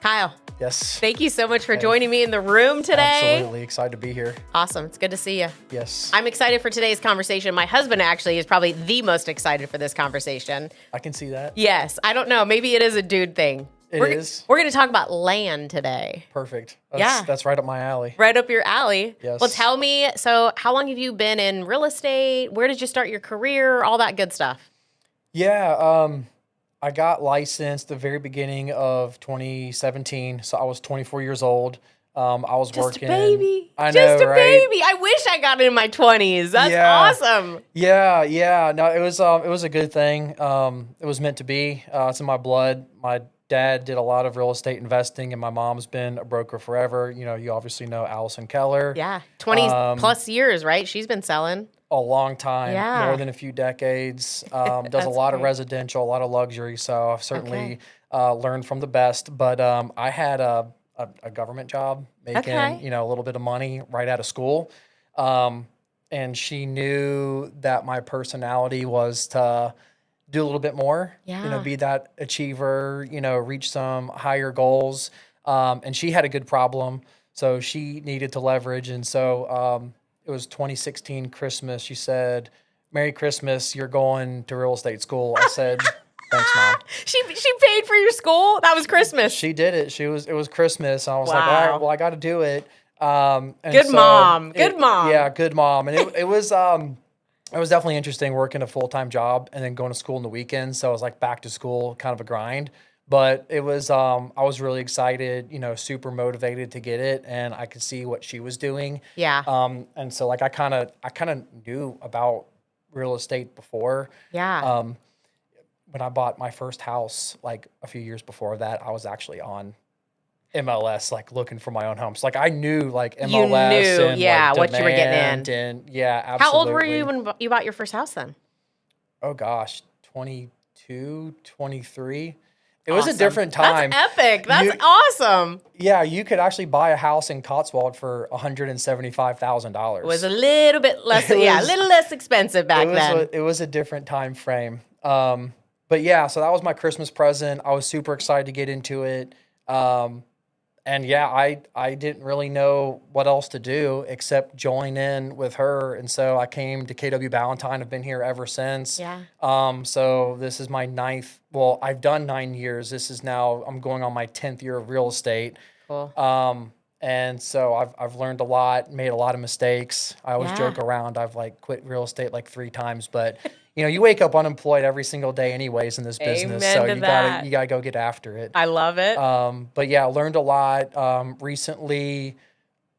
Kyle, Yes. thank you so much for joining me in the room today. Absolutely. Excited to be here. Awesome. It's good to see you. Yes. I'm excited for today's conversation. My husband actually is probably the most excited for this conversation. I can see that. Yes. I don't know. Maybe it is a dude thing. It is. We're going to talk about land today. Perfect. Yeah. That's right up my alley. Right up your alley. Yes. Well, tell me, so how long have you been in real estate? Where did you start your career? All that good stuff. Yeah. I got licensed the very beginning of 2017. So I was 24 years old. I was working. Just a baby. I know, Just a right? baby. I wish I got it in my 20s. That's awesome. Yeah. No, it was a good thing. It was meant to be. It's in my blood. My dad did a lot of real estate investing, and my mom's been a broker forever. You know, you obviously know Keller. Yeah. 20 plus years, right? She's been selling. A long time, Yeah. more than a few decades. Does a lot of residential, a lot of luxury. So I've certainly learned from the best. But I had a government job making, a little bit of money right out of school. And she knew that my personality was to do a little bit more, be that achiever, reach some higher goals. And she had a good problem. So she needed to leverage. And so, it was 2016 Christmas. She said, "Merry Christmas, you're going to real estate school." I said, "Thanks, Mom." She paid for your school? That was Christmas. She did it. It was Christmas. I was like, all right, well, I got to do it. Good mom. Yeah, good mom. And it was definitely interesting working a full-time job and then going to school on the weekends. So I was like back to school, kind of a grind. But it was, I was really excited, super motivated to get it, and I could see what she was doing. Yeah. And so like I kind of knew about real estate before. Yeah. When I bought my first house, like a few years before that, I was actually on MLS, like looking for my own home. So like I knew like MLS, you knew, and like what you were getting in. And yeah, absolutely. How old were you when you bought your first house then? Oh gosh, 22, 23. It was a different time. That's epic. That's awesome. Yeah, you could actually buy a house in Cotswold for $175,000. It was a little bit less, a little less expensive back then. It was a different time frame. But yeah, so that was my Christmas present. I was super excited to get into it. And yeah, I didn't really know what else to do except join in with her. And so I came to KW Ballantyne. I've been here ever since. Yeah. So this is my ninth. Well, I've done 9 years. I'm going on my 10th year of real estate. Cool. And so I've learned a lot, made a lot of mistakes. I always joke around. I've like quit real estate like 3 times, but you wake up unemployed every single day anyways in this business. So you gotta go get after it. I love it. But yeah, I learned a lot. Recently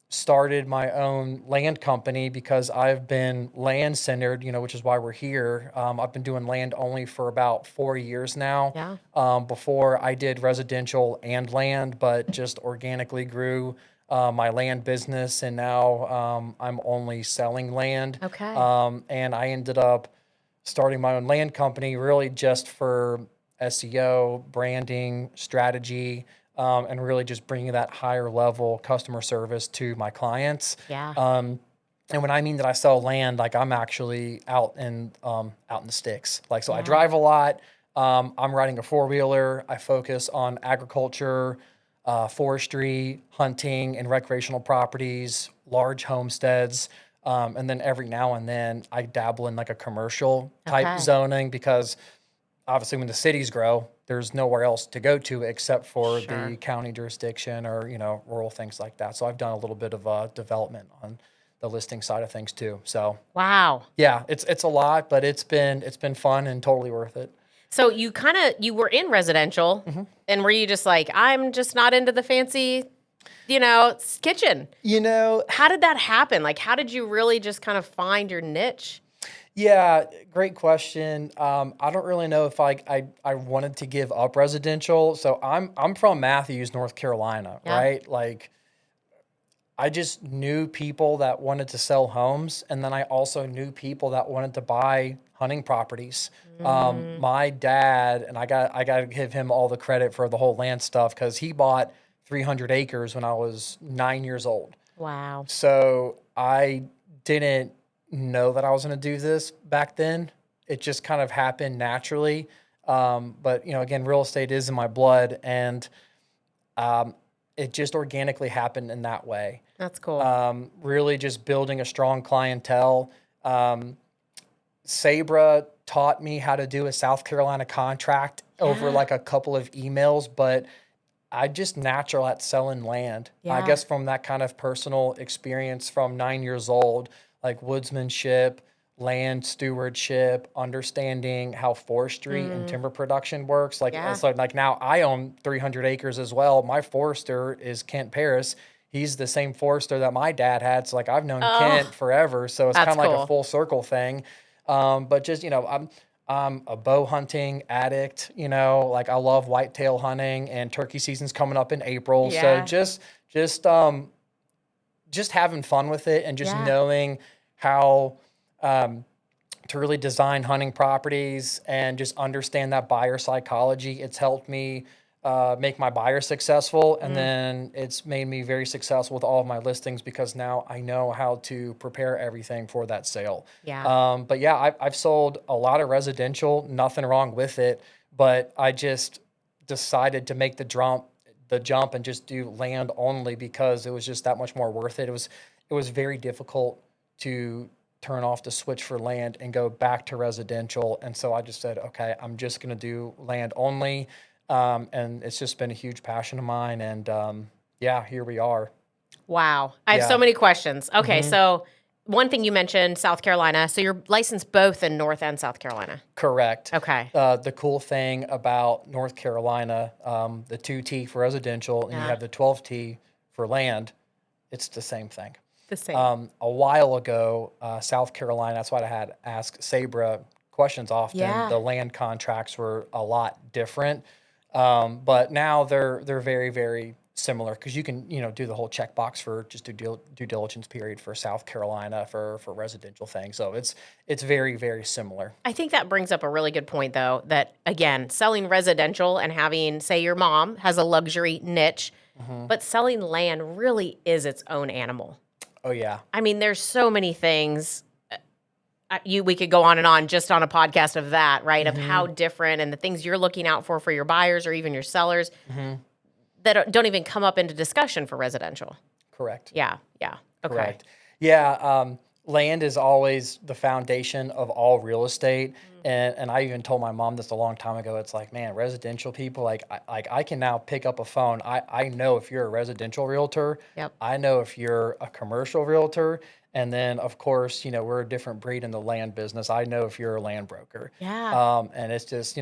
started my own land company because I've been land centered, which is why we're here. I've been doing land only for about 4 years now. Yeah. Before I did residential and land, but just organically grew my land business, and now I'm only selling land. Okay. And I ended up starting my own land company really just for SEO, branding, strategy, and really just bringing that higher level customer service to my clients. Yeah. And when I mean that I sell land, like I'm actually out in the sticks. Like, so I drive a lot. I'm riding a 4-wheeler. I focus on agriculture, forestry, hunting, and recreational properties, large homesteads. And then every now and then I dabble in like a commercial type zoning, because obviously when the cities grow, there's nowhere else to go to except for the county jurisdiction or, rural things like that. So I've done a little bit of development on the listing side of things too. So wow. Yeah, it's a lot, but it's been fun and totally worth it. So you were in residential, and were you just like, I'm just not into the fancy, kitchen? How did that happen? Like, how did you really just kind of find your niche? Yeah, great question. I don't really know if I wanted to give up residential. So I'm from Matthews, North Carolina, right? Like, I just knew people that wanted to sell homes, and then I also knew people that wanted to buy hunting properties. My dad, and I got to give him all the credit for the whole land stuff, because he bought 300 acres when I was 9 years old. Wow. So I didn't know that I was going to do this back then. It just kind of happened naturally. But again, real estate is in my blood, and it just organically happened in that way. That's cool. Really just building a strong clientele. Sabra taught me how to do a South Carolina contract over like a couple of emails, but I just natural at selling land. I guess from that kind of personal experience from 9 years old, like woodsmanship, land stewardship, understanding how forestry and timber production works. Like, so like now I own 300 acres as well. My forester is Kent Paris. He's the same forester that my dad had. So like I've known Kent forever. So it's kind of like a full circle thing. But just, I'm a bow hunting addict, like I love whitetail hunting, and turkey season's coming up in April. So just having fun with it, and just knowing how to really design hunting properties and just understand that buyer psychology. It's helped me make my buyers successful, and then it's made me very successful with all of my listings, because now I know how to prepare everything for that sale. But yeah, I've sold a lot of residential, nothing wrong with it, but I just decided to make the jump and just do land only, because it was just that much more worth it. It was very difficult to turn off the switch for land and go back to residential. And so I just said, okay, I'm just going to do land only. And it's just been a huge passion of mine. And here we are. Wow. I have so many questions. Okay, so one thing you mentioned, South Carolina. So you're licensed both in North and South Carolina? Correct. Okay. The cool thing about North Carolina, the 2T for residential, and you have the 12T for land, it's the same thing. The same. A while ago, South Carolina, that's why I had asked Sabra questions often. The land contracts were a lot different. But now they're very, very similar, because you can, do the whole checkbox for just due diligence period for South Carolina for residential things. So it's very, very similar. I think that brings up a really good point, though, that, again, selling residential and having, say, your mom has a luxury niche, but selling land really is its own animal. Oh, yeah. I mean, there's so many things. We could go on and on just on a podcast of that, right? Of how different, and the things you're looking out for your buyers or even your sellers that don't even come up into discussion for residential. Correct. Yeah. Okay. Correct. Yeah. Land is always the foundation of all real estate. And I even told my mom this a long time ago. It's like, man, residential people, I can now pick up a phone. I know if you're a residential realtor. Yep. I know if you're a commercial realtor. And then, of course, we're a different breed in the land business. I know if you're a land broker. Yeah. And it's just,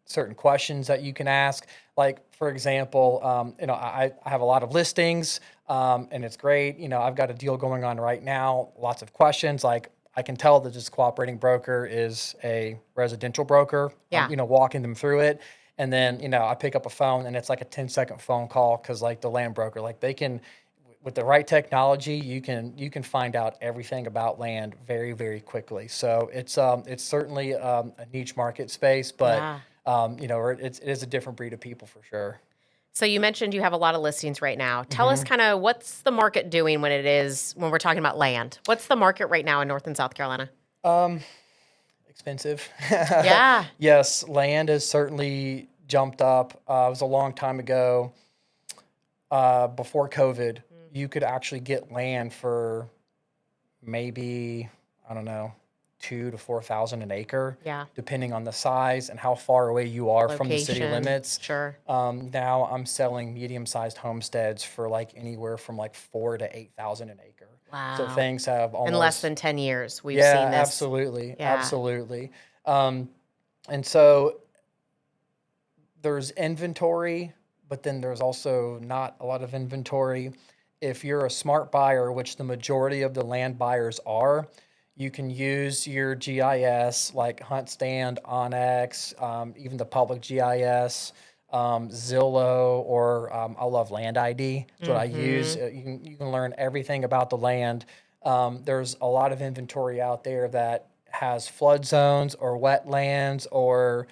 certain questions that you can ask. Like, for example, I have a lot of listings, and it's great. I've got a deal going on right now, lots of questions. Like, I can tell that this cooperating broker is a residential broker. Yeah. I'm, walking them through it. And then, I pick up a phone, and it's like a 10-second phone call, because like the land broker, like they can, with the right technology, you can find out everything about land very, very quickly. So it's certainly a niche market space, but it is a different breed of people for sure. So you mentioned you have a lot of listings right now. Tell us kind of what's the market doing when we're talking about land. What's the market right now in North and South Carolina? Expensive. Yeah. Yes, land has certainly jumped up. It was a long time ago, before COVID. You could actually get land for maybe, I don't know, $2,000 to $4,000 an acre. Yeah. Depending on the size and how far away you are from the city limits. Sure. Now I'm selling medium-sized homesteads for like anywhere from like $4,000 to $8,000 an acre. Wow. So things have almost in less than 10 years we've seen this. Absolutely. And so there's inventory, but then there's also not a lot of inventory. If you're a smart buyer, which the majority of the land buyers are, you can use your GIS like HuntStand, Onyx, even the public GIS, Zillow, or I love Land ID. That's what I use. You can learn everything about the land. There's a lot of inventory out there that has flood zones or wetlands, or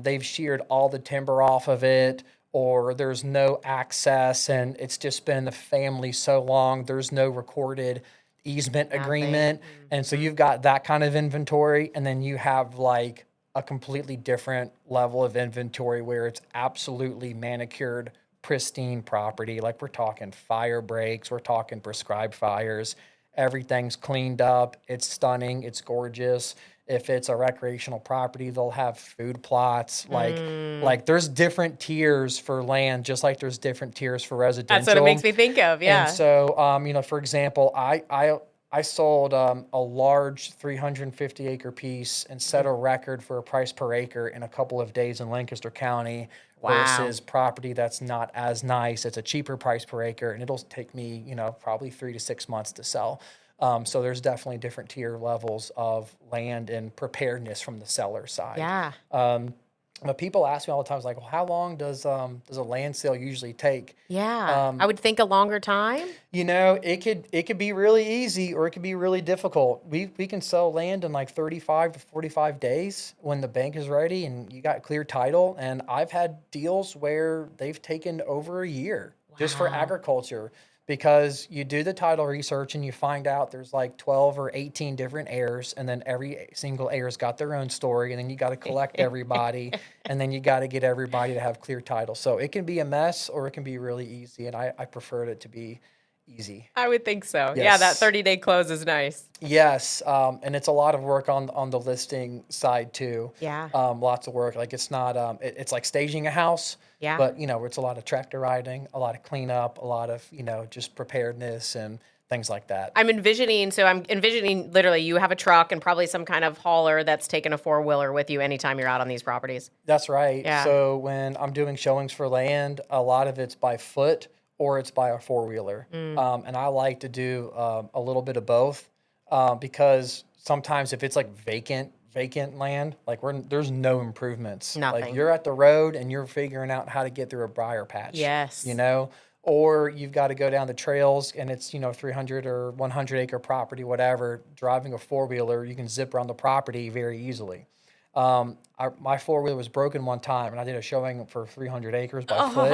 they've sheared all the timber off of it, or there's no access and it's just been in the family so long, there's no recorded easement agreement. And so you've got that kind of inventory, and then you have like a completely different level of inventory where it's absolutely manicured pristine property. Like we're talking fire breaks, we're talking prescribed fires. Everything's cleaned up. It's stunning. It's gorgeous. If it's a recreational property, they'll have food plots. Like there's different tiers for land, just like there's different tiers for residential. That's what it makes me think of. Yeah. And so, for example, I sold a large 350 acre piece and set a record for a price per acre in a couple of days in Lancaster County. Wow. Versus property that's not as nice. It's a cheaper price per acre, and it'll take me, probably 3 to 6 months to sell. So there's definitely different tier levels of land and preparedness from the seller side. Yeah. But people ask me all the time, like, well, how long does a land sale usually take? Yeah. I would think a longer time. It could be really easy or it could be really difficult. We can sell land in like 35 to 45 days when the bank is ready and you got clear title. And I've had deals where they've taken over a year just for agriculture. Because you do the title research and you find out there's like 12 or 18 different heirs, and then every single heir's got their own story, and then you got to collect everybody, and then you got to get everybody to have clear title. So it can be a mess or it can be really easy, and I preferred it to be easy. I would think so. Yes. Yeah, that 30-day close is nice. Yes, and it's a lot of work on the listing side too. Yeah. Lots of work. Like it's not it's like staging a house. Yeah. But it's a lot of tractor riding, a lot of cleanup, a lot of just preparedness and things like that. I'm envisioning literally you have a truck and probably some kind of hauler that's taking a 4-wheeler with you anytime you're out on these properties. That's right. Yeah. So when I'm doing showings for land, a lot of it's by foot or it's by a 4-wheeler. And I like to do a little bit of both because sometimes if it's like vacant land, like there's no improvements. Nothing. Like you're at the road and you're figuring out how to get through a briar patch. Yes. Or you've got to go down the trails and it's 300 or 100 acre property, whatever. Driving a 4-wheeler, you can zip around the property very easily. My 4-wheeler was broken one time, and I did a showing for 300 acres by foot.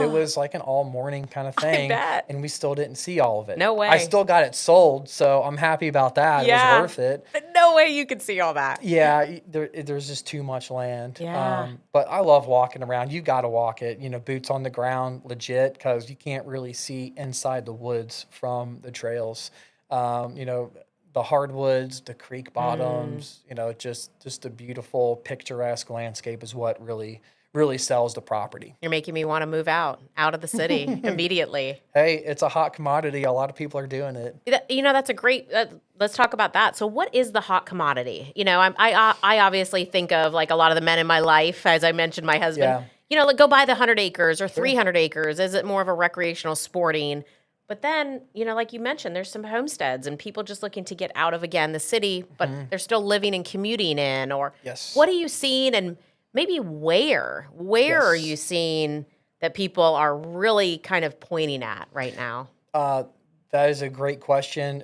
It was like an all-morning kind of thing, and we still didn't see all of it. No way. I still got it sold, so I'm happy about that. Yeah. It was worth it. No way you could see all that. Yeah, there's just too much land. Yeah. But I love walking around. You got to walk it, boots on the ground, legit, because you can't really see inside the woods from the trails. The hardwoods, the creek bottoms, just a beautiful, picturesque landscape is what really, really sells the property. You're making me want to move out of the city immediately. Hey, it's a hot commodity. A lot of people are doing it. That's a great, let's talk about that. So what is the hot commodity? I obviously think of like a lot of the men in my life, as I mentioned, my husband, like go buy the 100 acres or 300 acres. Is it more of a recreational sporting? But then, like you mentioned, there's some homesteads and people just looking to get out of, again, the city, but they're still living and commuting in. Or what are you seeing, and maybe where are you seeing that people are really kind of pointing at right now? That is a great question.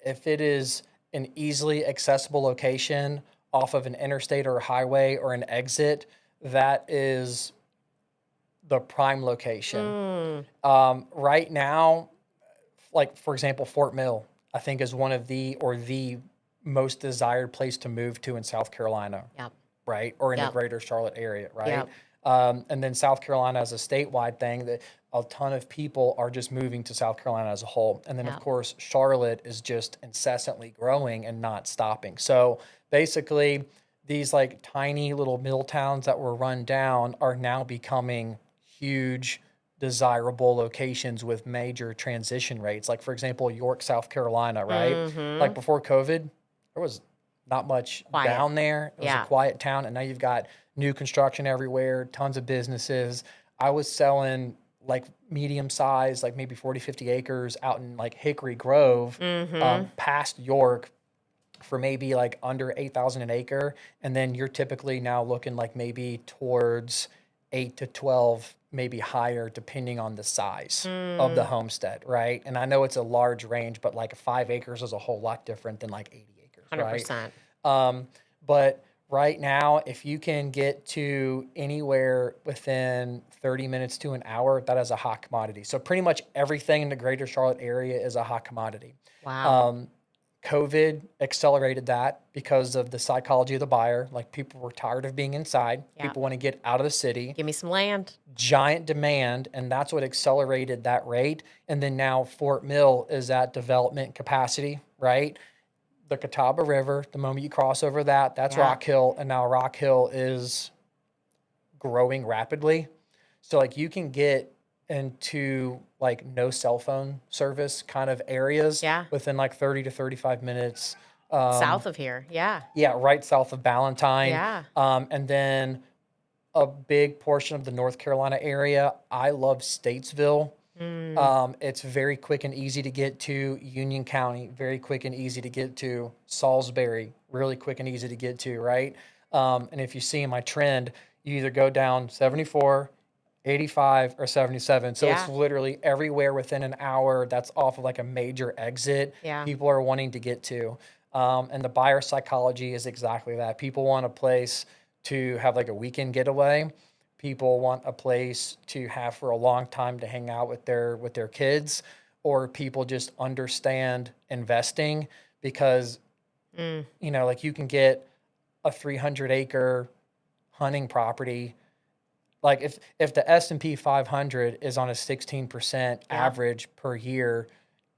If it is an easily accessible location off of an interstate or a highway or an exit, that is the prime location. Right now, like for example, Fort Mill, I think is one of the most desired place to move to in South Carolina. Yep. Right? Or in the greater Charlotte area, right? Yep. And then South Carolina as a statewide thing, that a ton of people are just moving to South Carolina as a whole. And then of course, Charlotte is just incessantly growing and not stopping. So basically, these like tiny little mill towns that were run down are now becoming huge, desirable locations with major transition rates. Like, for example, York, South Carolina, right? Like before COVID, there was not much down there. It was a quiet town, and now you've got new construction everywhere, tons of businesses. I was selling like medium size, like maybe 40, 50 acres out in like Hickory Grove, past York, for maybe like under 8,000 an acre. And then you're typically now looking like maybe towards 8 to 12, maybe higher, depending on the size of the homestead, right? And I know it's a large range, but like 5 acres is a whole lot different than like 80 acres, 100%. right? But right now, if you can get to anywhere within 30 minutes to an hour, that is a hot commodity. So pretty much everything in the greater Charlotte area is a hot commodity. Wow. COVID accelerated that because of the psychology of the buyer. Like people were tired of being inside. Yeah. People want to get out of the city. Give me some land. giant demand, and that's what accelerated that rate. And then now Fort Mill is at development capacity, right? The Catawba River, the moment you cross over that, that's Rock Hill, and now Rock Hill is growing rapidly. So like you can get into like no cell phone service kind of areas within like 30 to 35 minutes. South of here, Yeah, right south of Ballantyne. And then a big portion of the North Carolina area. I love Statesville. It's very quick and easy to get to. Union County, very quick and easy to get to. Salisbury, really quick and easy to get to, right? And if you see my trend, you either go down 74, 85, or 77. So it's literally everywhere within an hour that's off of like a major exit people are wanting to get to. And the buyer psychology is exactly that. People want a place to have like a weekend getaway. People want a place to have for a long time to hang out with their kids, or people just understand investing because, you know, like you can get a 300-acre hunting property. Like if the S&P 500 is on a 16% average per year,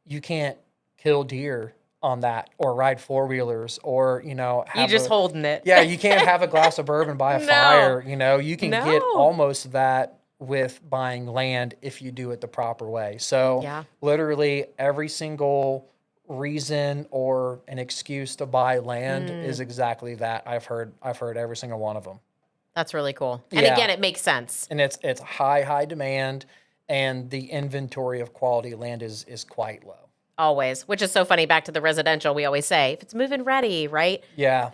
you can't kill deer on that or ride four-wheelers or, you know, you just holding it. Yeah, you can't have a glass of bourbon by a fire. You know, you can get almost that with buying land if you do it the proper way. So literally every single reason or an excuse to buy land is exactly that. I've heard every single one of them. That's really cool. And again, it makes sense. And it's high demand, and the inventory of quality land is quite low. Always, which is so funny. Back to the residential, we always say, if it's move-in ready, right? Yeah.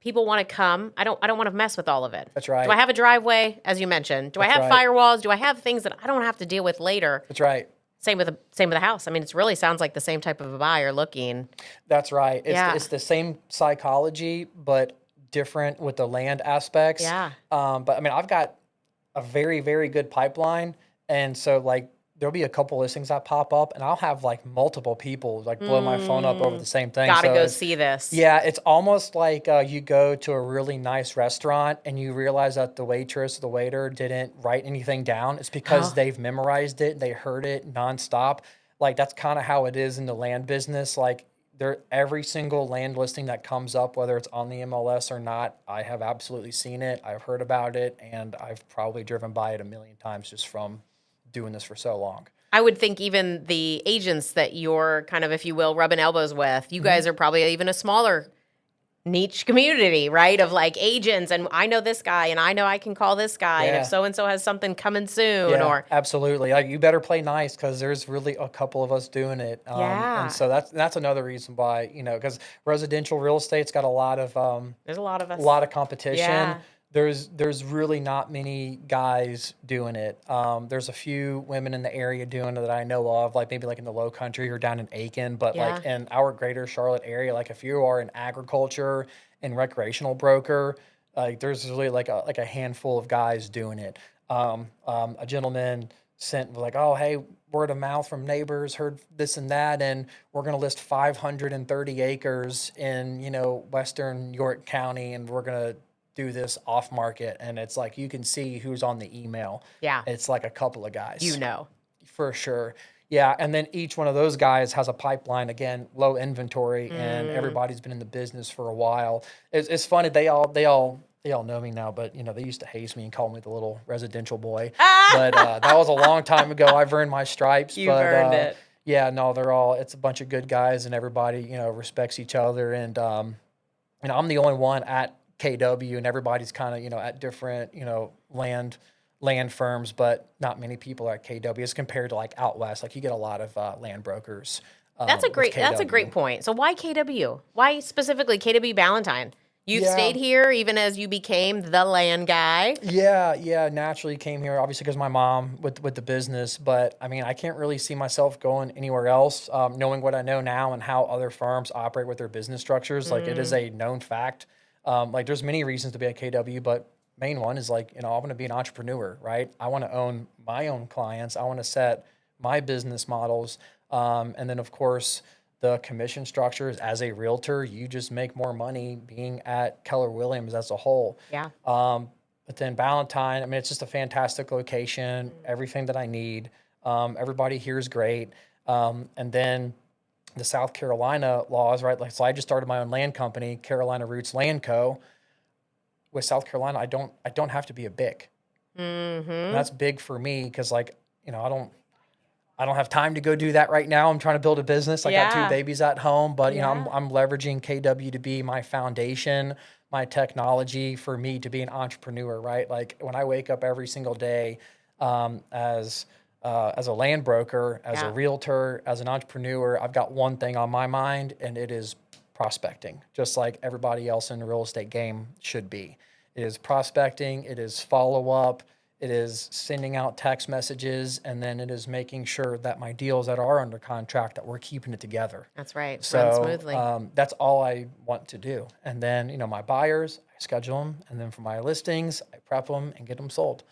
People want to come. I don't want to mess with all of it. That's right. Do I have a driveway, as you mentioned? Do I have firewalls? Do I have things that I don't have to deal with later? That's right. Same with the house. I mean, it really sounds like the same type of a buyer looking. That's right. It's the same psychology, but different with the land aspects. Yeah. But I mean, I've got a very, very good pipeline. And so like there'll be a couple listings that pop up and I'll have like multiple people like blow my phone up over the same thing. Gotta go see this. Yeah. It's almost like you go to a really nice restaurant and you realize that the waitress or the waiter didn't write anything down. It's because they've memorized it. They heard it nonstop. Like that's kind of how it is in the land business. Like every single land listing that comes up, whether it's on the MLS or not, I have absolutely seen it. I've heard about it, and I've probably driven by it a million times just from doing this for so long. I would think even the agents that you're kind of, if you will, rubbing elbows with, you guys are probably even a smaller niche community, right? Of like agents, and I know this guy, and I know I can call this guy, and if so-and-so has something coming soon, or absolutely. Like you better play nice because there's really a couple of us doing it. And so that's another reason why, you know, because residential real estate's got a lot of there's a lot of us, a lot of competition. There's really not many guys doing it. There's a few women in the area doing it that I know of, like maybe like in the Low Country or down in Aiken, but like in our greater Charlotte area, like if you are an agriculture and recreational broker, like there's really like a handful of guys doing it. A gentleman sent like, oh, hey, word of mouth from neighbors, heard this and that, and we're going to list 530 acres in, you know, Western York County, and we're going to do this off market. And it's like you can see who's on the email. Yeah. It's like a couple of guys. You know. For sure. Yeah. And then each one of those guys has a pipeline, again, low inventory, and everybody's been in the business for a while. It's funny. They all know me now, but you know, they used to haze me and call me the little residential boy. But that was a long time ago. I've earned my stripes. You've earned it. Yeah, no, it's a bunch of good guys, and everybody, you know, respects each other. And I'm the only one at KW, and everybody's kind of, you know, at different, you know, land firms, but not many people are at KW as compared to like out west. Like you get a lot of land brokers. That's a great point. So why KW? Why specifically KW Ballantyne? You've stayed here even as you became the land guy. Yeah, naturally came here, obviously because my mom with the business. But I mean, I can't really see myself going anywhere else. Knowing what I know now and how other firms operate with their business structures, like it is a known fact. Like there's many reasons to be at KW, but main one is like, you know, I want to be an entrepreneur, right? I want to own my own clients. I want to set my business models. And then of course the commission structures as a realtor, you just make more money being at Keller Williams as a whole. Yeah. But then Ballantyne, I mean, it's just a fantastic location, everything that I need. Everybody here is great. And then the South Carolina laws, right? Like, so I just started my own land company, Carolina Roots Land Co. With South Carolina, I don't have to be a BIC. And that's big for me because, like, you know, I don't have time to go do that right now. I'm trying to build a business. I got 2 babies at home, but you know, I'm leveraging KW to be my foundation, my technology for me to be an entrepreneur, right? Like when I wake up every single day, as a land broker, as a realtor, as an entrepreneur, I've got one thing on my mind, and it is prospecting, just like everybody else in the real estate game should be. It is prospecting, it is follow up, it is sending out text messages, and then it is making sure that my deals that are under contract, that we're keeping it together. That's right. So Run smoothly. That's all I want to do. And then, you know, my buyers, I schedule them. And then for my listings, I prep them and get them sold.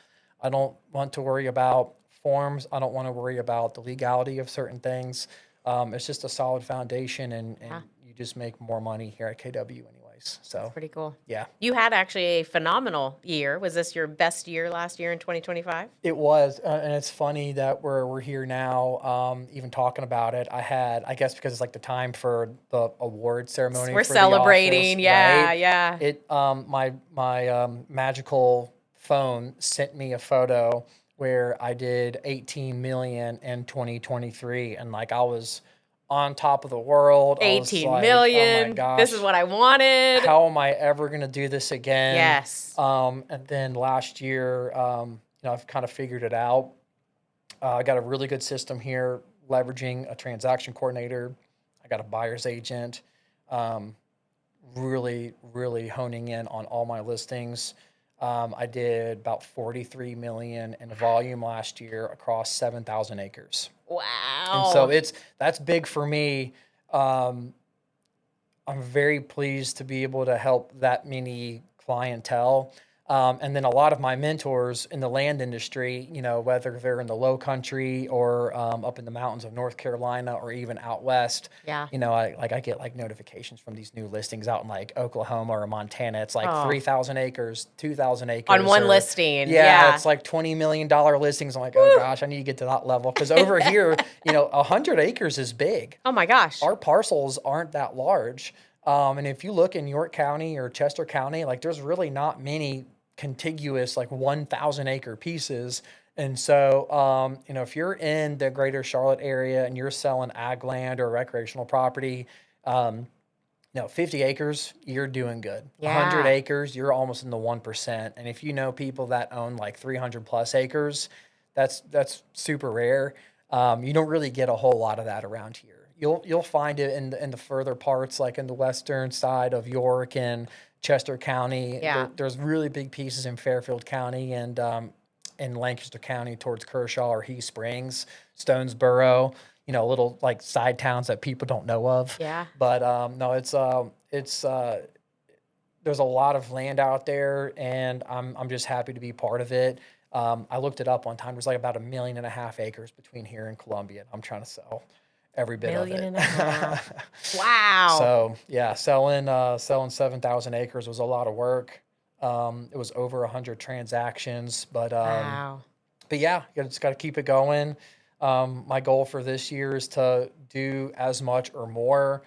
I don't want to worry about forms. I don't want to worry about the legality of certain things. It's just a solid foundation, and you just make more money here at KW anyways. So that's pretty cool. Yeah. You had actually a phenomenal year. Was this your best year last year in 2025? It was, and it's funny that we're here now, even talking about it. I guess because it's like the time for the award ceremony. We're for celebrating, the office, right? yeah. It my magical phone sent me a photo where I did 18 million in 2023, and like I was on top of the world. 18 like, million. Oh my gosh. This is what I wanted. How am I ever going to do this again? Yes. And then last year, you know, I've kind of figured it out. I got a really good system here, leveraging a transaction coordinator. I got a buyer's agent, really, really honing in on all my listings. I did about 43 million in volume last year across 7,000 acres. Wow. And so that's big for me. I'm very pleased to be able to help that many clientele. And then a lot of my mentors in the land industry, you know, whether they're in the low country or up in the mountains of North Carolina or even out west, you know, I get like notifications from these new listings out in like Oklahoma or Montana. It's like 3,000 acres, 2,000 acres. On one listing. Yeah, it's like $20 million listings. I'm like, oh gosh, I need to get to that level. Because over here, you know, 100 acres is big. Oh my gosh. Our parcels aren't that large. And if you look in York County or Chester County, like there's really not many contiguous like 1,000 acre pieces. And so, you know, if you're in the greater Charlotte area and you're selling ag land or recreational property, no, 50 acres, you're doing good. 100 acres, you're almost in the 1%. And if you know people that own like 300 plus acres, that's super rare. You don't really get a whole lot of that around here. You'll find it in the further parts, like in the western side of York and Chester County. There's really big pieces in Fairfield County and in Lancaster County towards Kershaw or He Springs, Stonesboro. You know, little like side towns that people don't know of. Yeah. But no, it's there's a lot of land out there, and I'm just happy to be part of it. I looked it up one time. There's like about 1.5 million acres between here and Columbia. I'm trying to sell every bit of it. 1.5 million. Wow. So yeah, selling 7,000 acres was a lot of work. It was over 100 transactions, but wow. But yeah, you just got to keep it going. My goal for this year is to do as much or more.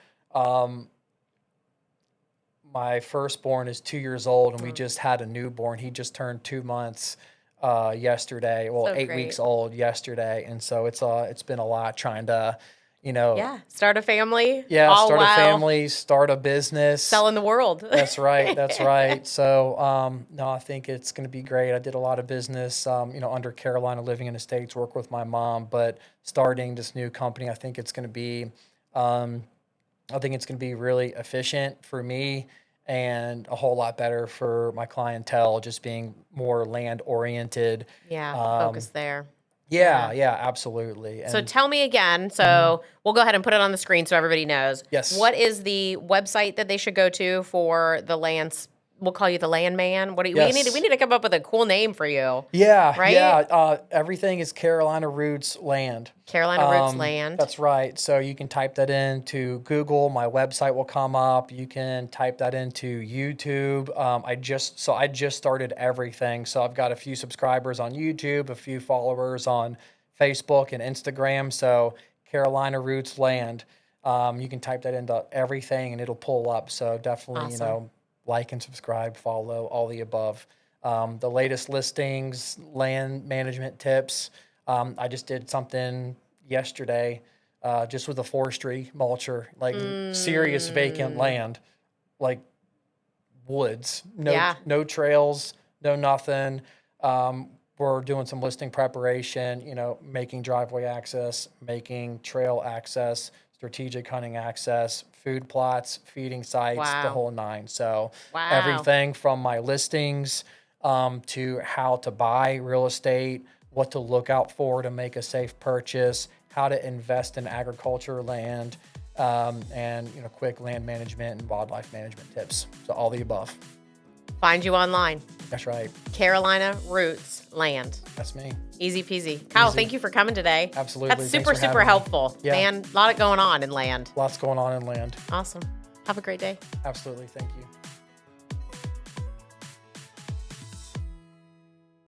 My firstborn is 2 years old, and we just had a newborn. He just turned 2 months yesterday. Well, so 8 weeks old yesterday, and so it's been a lot trying to, you know, start a family. Start a family, start a business, selling the world. That's right. That's right. So, no, I think it's going to be great. I did a lot of business, you know, under Carolina, living in the States, work with my mom, but starting this new company, I think it's going to be, really efficient for me and a whole lot better for my clientele, just being more land oriented. Yeah. Focus there. Yeah, absolutely. And so tell me again. So we'll go ahead and put it on the screen so everybody knows. Yes. What is the website that they should go to for the land we'll call you the Landman. Yes. We need to come up with a cool name for you. Yeah, right? yeah. Everything is Carolina Roots Land. Carolina Roots Land. That's right. So you can type that into Google. My website will come up. You can type that into YouTube. I just started everything. So I've got a few subscribers on YouTube, a few followers on Facebook and Instagram. So Carolina Roots Land. You can type that into everything and it'll pull up. So definitely, Awesome. like and subscribe, follow, all the above. The latest listings, land management tips. I just did something yesterday, just with a forestry mulcher, like serious vacant land, like woods, no trails, no nothing. We're doing some listing preparation, making driveway access, making trail access, strategic hunting access, food plots, feeding sites, the whole nine. So everything from my listings to how to buy real estate, what to look out for to make a safe purchase, how to invest in agriculture land, and quick land management and wildlife management tips. So all the above. Find you online. That's right. Carolina Roots Land. That's me. Easy peasy. Kyle, thank you for coming today. Absolutely. That's Thanks for super having me. helpful. Yeah. Man, a lot going on in land. Lots going on in land. Awesome. Have a great day. Absolutely. Thank you.